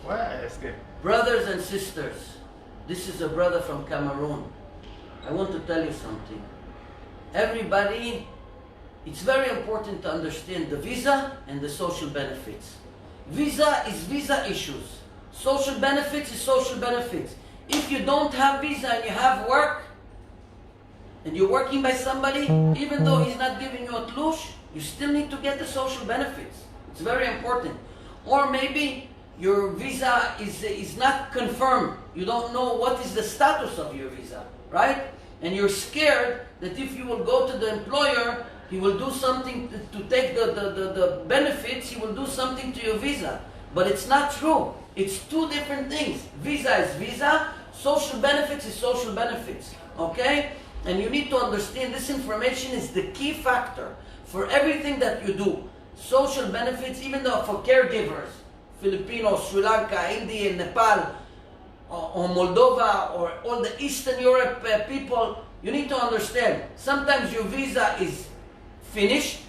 Why escape? Brothers and sisters, this is a brother from Cameroon. I want to tell you something. Everybody, it's very important to understand the visa and the social benefits. Visa is visa issues. Social benefits is social benefits. If you don't have visa and you have work, and you're working by somebody, even though he's not giving you a tlush, you still need to get the social benefits. It's very important. Or maybe your visa is not confirmed. You don't know what is the status of your visa, right? And you're scared that if you will go to the employer, he will do something to take the benefits, he will do something to your visa. But it's not true. It's two different things. Visa is visa, social benefits is social benefits, okay? And you need to understand this information is the key factor for everything that you do. Social benefits, even though for caregivers, Filipinos, Sri Lanka, India, Nepal, or Moldova, or all the Eastern Europe people, you need to understand, sometimes your visa is finished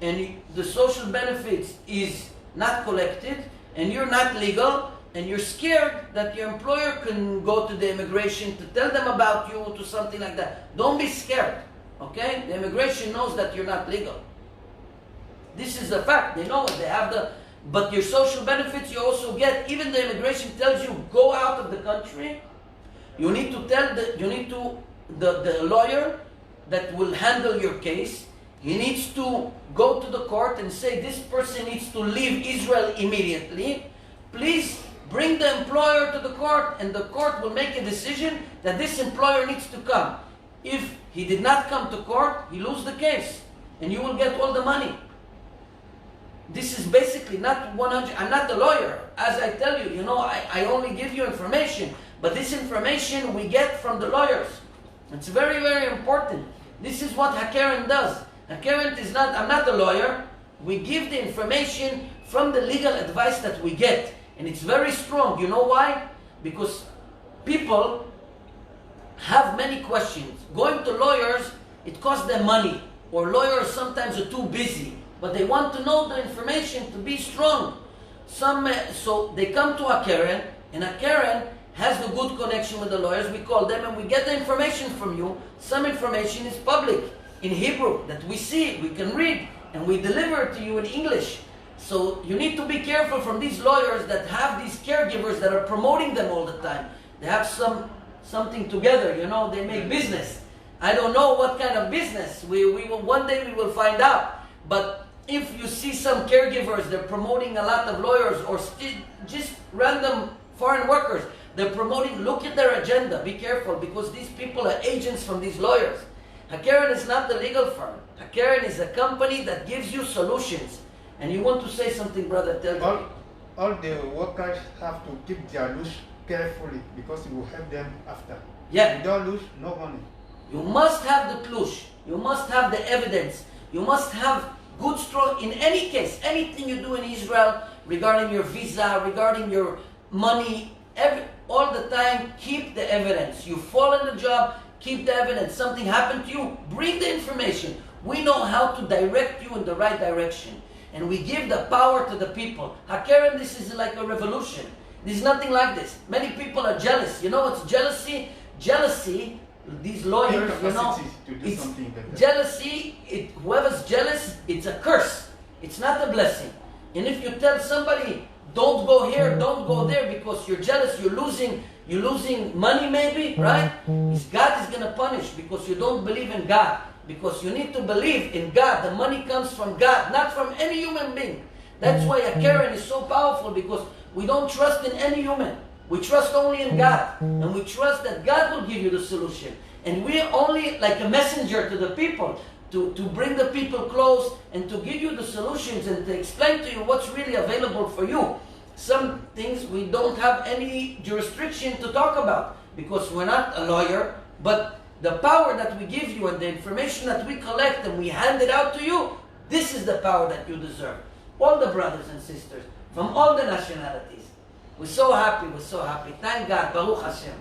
and the social benefits is not collected and you're not legal and you're scared that your employer can go to the immigration to tell them about you, to something like that. Don't be scared, okay? The immigration knows that you're not legal. This is a fact. They know it. They have the... But your social benefits you also get, even the immigration tells you, go out of the country. You need to tell the lawyer that will handle your case, he needs to go to the court and say, this person needs to leave Israel immediately. Please bring the employer to the court, and the court will make a decision that this employer needs to come. If he did not come to court, he loses the case, and you will get all the money. This is basically not 100, I'm not a lawyer. As I tell you, I only give you information, but this information we get from the lawyers. It's very, very important. This is what HaKeren does. HaKeren is not, I'm not a lawyer. We give the information from the legal advice that we get. And it's very strong. You know why? Because people have many questions. Going to lawyers, it costs them money. Or lawyers sometimes are too busy. But they want to know the information to be strong. So they come to HaKeren, and HaKeren has the good connection with the lawyers. We call them and we get the information from you. Some information is public in Hebrew that we see, we can read, and we deliver it to you in English. So you need to be careful from these lawyers that have these caregivers that are promoting them all the time. They have something together, they make business. I don't know what kind of business. One day we will find out. But if you see some caregivers, they're promoting a lot of lawyers or just random foreign workers, they're promoting, look at their agenda, be careful, because these people are agents from these lawyers. HaKeren is not the legal firm. HaKeren is a company that gives you solutions. And you want to say something, brother, tell me. All the workers have to keep their loose carefully because it will help them after. Yeah. Without loose, no money. You must have the tlush. You must have the evidence. You must have good, strong, in any case, anything you do in Israel, regarding your visa, regarding your money, all the time, keep the evidence. You fall in the job, keep the evidence. Something happened to you, bring the information. We know how to direct you in the right direction. And we give the power to the people. HaKeren, this is like a revolution. There's nothing like this. Many people are jealous. You know what's jealousy? Jealousy, these lawyers, to do it's something better. Jealousy, whoever's jealous, it's a curse. It's not a blessing. And if you tell somebody, don't go here, don't go there, because you're jealous, you're losing money maybe, right? God is going to punish because you don't believe in God. Because you need to believe in God. The money comes from God, not from any human being. That's why HaKeren is so powerful, because we don't trust in any human. We trust only in God. And we trust that God will give you the solution. And we're only like a messenger to the people, to bring the people close and to give you the solutions and to explain to you what's really available for you. Some things we don't have any jurisdiction to talk about because we're not a lawyer, but the power that we give you and the information that we collect and we hand it out to you, this is the power that you deserve. All the brothers and sisters from all the nationalities. We're so happy, we're so happy. Thank God, Baruch Hashem.